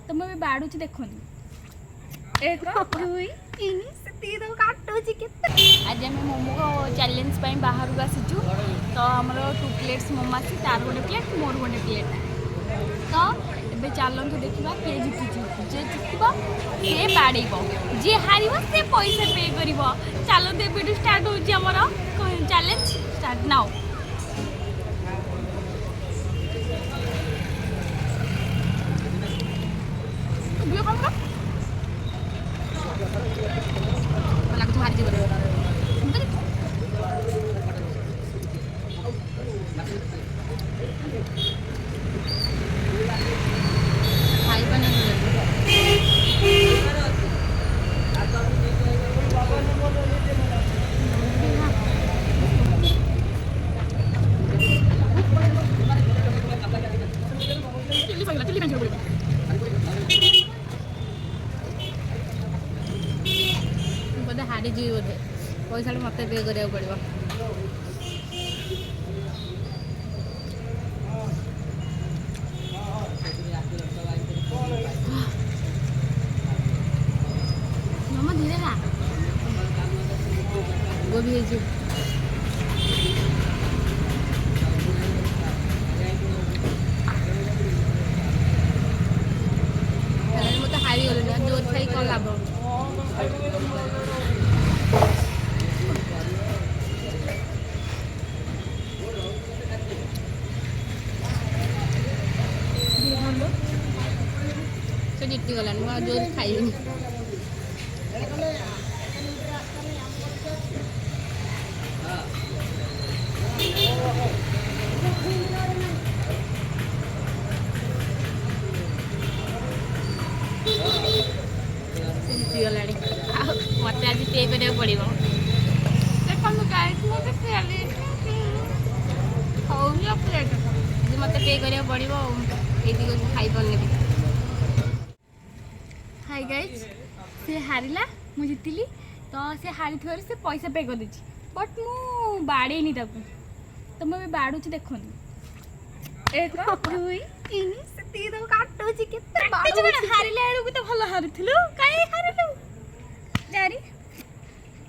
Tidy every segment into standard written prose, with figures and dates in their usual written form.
तो मैं बाड़ू देखो एक दुई तीन आज आम मोमो चैलेंज बाहर को आसीचु तो आमर 2 प्लेट्स मोमो आसी तार गोटे प्लेट मोर गोटे प्लेट तो ए चलतु देखा किए जितुची जे जितब सी बाड़ेब जी हार से पैसा पे कर चलते video start Homer challenge start now बोधे हारी जी बोधे पैसा मत पे करा पड़ो मामा धीरे ना वो भी है मत हारी गल जोर खाई कौन लाभ से जीती गलानी मुझे जोर खाइबी गला मत आज पे करा पड़ो देखो प्लेट मत पे करा पड़ो ये खाई पारे हाय गाइज से हारिला मु जीतिली तो से हारी थोड़े से पैसा पे कर देछि बट मु बाड़ेनी ताकू तो मैं बाड़ू देखो एक दुई तीन हारिला बेलू तो भल हारुलु कहीं हारिलु जारी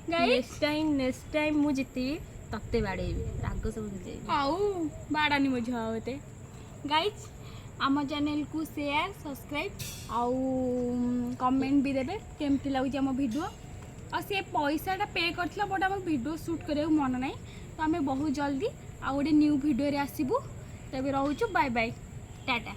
नेक्स्ट टाइम मु जीती तत्ते बाड़ेबी राग सब आउ बाड़ानी मो झे गाइज आम चैनल को शेयर सब्सक्राइब आउ कमेंट भी देवे केमती लगुच आम वीडियो और से पैसाटा पे करथिला बट आम वीडियो शूट करिया मन ना तो आम बहुत जल्दी आ गोटे न्यू वीडियो रे आसीबू तबे रहूछु बाय बाय टाटा।